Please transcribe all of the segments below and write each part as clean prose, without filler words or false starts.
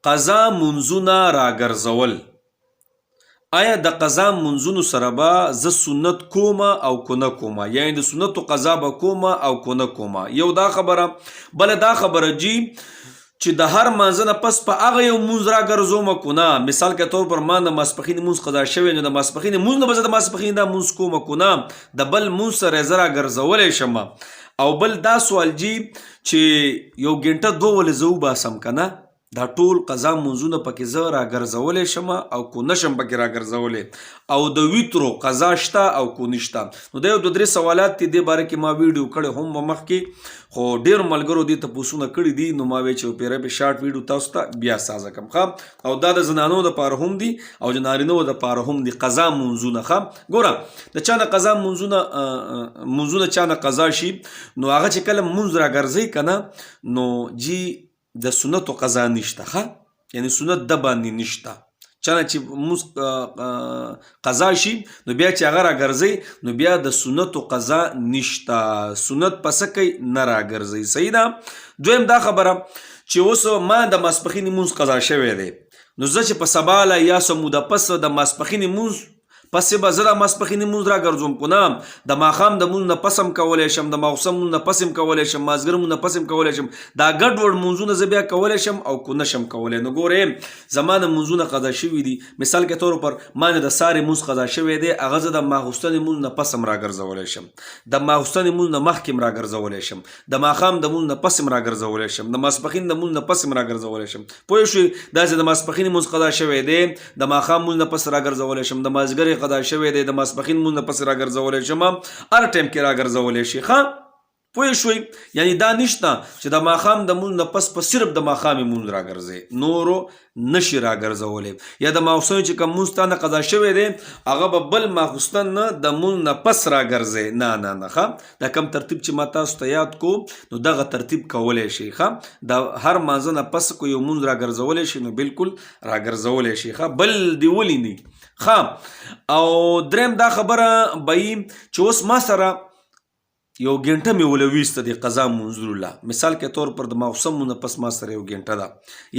قضا منځونه راګرځول. آیا د قضا منځونو سره به زه سنت کومه او که نه کومه، یعنی د سنتو قضا به کومه او که نه کومه. یو دا خبره. بله دا خبره جی چې د هر مانځه نه پس په هغه یو مونځ راګرځومه که نه. مثال که طور پر ما د ماسپښین مونځ قضا شوی، نو د ماسپښین مونځ نه به زه د ماسپښین دا مونځ کومه که نه، د بل مونځ سره یې زه راګرځولی شم. او بل دا سوال جی چې یو ګنټه دوه ولې زه وباسم که نه، دا ټول قضا منځونه پکې زه راګرځولی شم او که نشم پکې راګرځولی. او د ویترو قضا شته او که نشته. نو دا یو دوه درې سوالات دي، دې باره کې ما ویډیو کړی هم به مخکې، خو ډېرو ملګرو دې تپوسونه کړي دي، نو ما وی چې پیره پې شارټ ویډیو تاسو ته بیا سازه کړم ښه. او دا د زنانو دپاره هم دي او د نارینهو دپاره هم دي قضا منځونه ښه. ګوره د چا نه قضا منځونه چا نه قضا شي، نو هغه چې کله منځ راګرځوي که نه، نو جی د سنتو قضا نشته ښه، یعنی سنت د باندې نشته. چا نه چې مونځ قضا شي نو بیا چې هغه راګرځوي نو بیا د سنتو قضا نشته، سنت په څه کوي نه راګرځوي. صحیح ده. دویم دا خبره چې اوس ما د ماسپښین مونځ قضا شوی دی، نو زه چې په سبا له یا څه موده پس د ماسپښین مونځ پسې به زه د ماسپښین مونځ راګرځوم که نه، د ماښام د مونځ نه پس هم کولی شم، د ماخوستن مونځ نه پس هم کولی شم، مازدیګر مونځ نه پس هم کولی شم. دا ګډوډ مونځونه زه بیا کولی شم او که نه شم کولی. نو ګورې زما د مونځونه قضا شوي دي. مثال که طور پر ما نه د سارې مونځ قضا شوی دی، هغه زه د ماخوستن مونځ نه پس هم راګرځولی شم، د ماخوستن مونځ نه مخکې هم راګرځولی شم، د ماښام د مونځ نه پس هم راګرځولی شم، د ماسپښین د مونځ نه پس هم راګرځولی شم. پوه شوې؟ داسې د ماسپښین مونځ قضا شوی دی، د ماښام مونځ نه پس راګرځولی شم، د مازدیګر قضا شوی دی، د ماسپښین مونځ نه پس راګرځولی شم، هر ټایم کې راګرځولی شي ښه. پوه شوئ؟ یعنی دا نشته چې د ماښام د مونځ نه پس په صرف د ماښامې مونځ راګرځئ، نورو نشي راګرځولی. یا د ماخوستن چې کوم مونځ تا نه قضا شوی دی هغه به بل ماخوستن نه د مونځ نه پس راګرځئ، نه نه نه ښه. دا کم ترتیب چې ما تاسو ته یاد کو نو دغه ترتیب کولی شي ښه. د هر مانځه نه پس کو یو مونځ راګرځولی شي نو بالکل راګرځولی شي ښه، بل دی ولینی ښه. او دریم دا خبره به وي چې اوس ما سره یو ګنټه مې ولویسته د قضا منځونو له. مثال کې طور پر د ماخوستن مونځ نه پس ما سره یو ګنټه ده،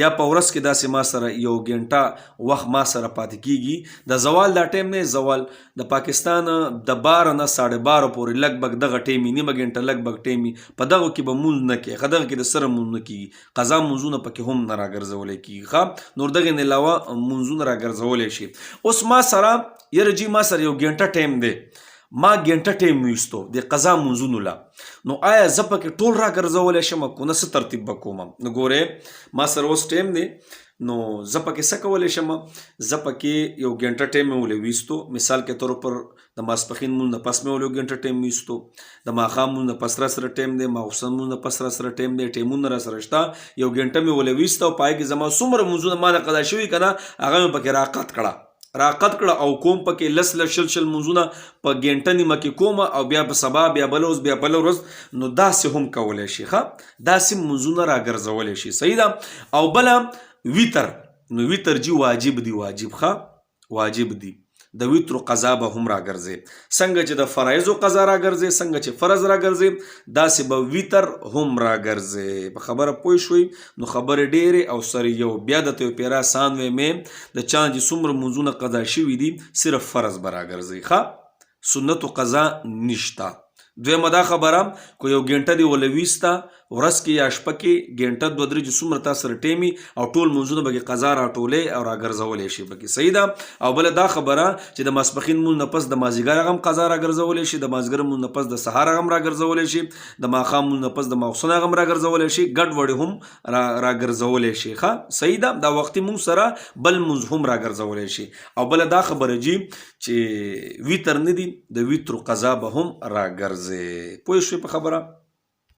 یا په ورځ کې داسې ما سره یو ګنټه وخت ما سره پاتې کېږي. د زوال دا ټایم نه، زوال د پاکستان د 12 نه 12:30 پورې لږ بږ دغه ټایم نیمه ګنټه لږ بږ ټایم په دغه کې به مونځ نه کېږي، دغه کې د سره مونځ نه کېږي، قضا منځونه پکې هم نه راګرځولی کېږي ښه. نور دغې نه علاوه منځونه راګرځولی شي. اوس ما سره یاره جي ما سره یو ګنټه ټایم دی، ما ګنټه ټایم ویستو د قضا منځونو له، نو آیا زه پکې ټول راګرځولی شم که نه، څه ترتیب به کوم؟ نو ګورې ما سره اوس ټایم دی، نو زه پکې څه کولی شم؟ زه پکې یو ګنټه ټایم مې ولې ویستو. مثال کې طور پر د ماسپښین مونځ نه پس مې ولې یو ګنټه ټایم ویستو، د ماښام مونځ نه پس را سره ټایم دی، ماخوستن مونځ نه پس را سره ټایم دی، ټایمونه را سره شته، یو ګنټه مې ولې ویسته او په هغې کې زما څومره مونځونه ما نه قضا شوي که نه هغه مې پکې راقت کړه او کوم پکې لس شل منځونه په ګنټه نیمه کې کوم او بیا په سبا بیا بله ورځ بیا بله ورځ. نو داسې هم کولی شي ښه، داسې منځونه راګرځولی شي. صحیح ده. او بله ویتر، نو ویتر جي واجب دی، واجب ښه واجب دی. د ویترو قضا به هم راګرځي، څنګه چې د فرایضو قضا راګرځي، څنګه چې فرض راګرځي داسې به ویتر هم راګرځي. په خبره پوه شوئ؟ نو خبرې ډېرې او سر یو. بیا درته یو پیره آسان ویمې د چا چې څومره منځونه قضا شوي دي صرف فرض به راګرځي ښه، سنتو قضا نشته. دویمه دا خبره که یو ګنټه دې ولویسته ورځ کې یا شپه کې ګنټه دوه درې چې څومره تا سره ټایمي او ټول منځونه به کې قضا راټولې او راګرځولی شي پکې. صحیح ده. او بله دا خبره چې د ماسپښین مونځ نه پس د مازدیګر هغه هم قضا راګرځولی شي، د مازدیګر مونځ نه پس د سهار هغه هم راګرځولی شي، د ماښام مونځ نه پس د ماخوستن هغه هم راګرځولی شي، ګډوډې هم راګرځولی شي ښه. صحیح ده. دا وختي مونځ سره بل مونځ هم راګرځولی شي. او بله دا خبره جي چې ویتر نه دي، د ویترو قضا به هم راګرځي. پوه شوې په خبره؟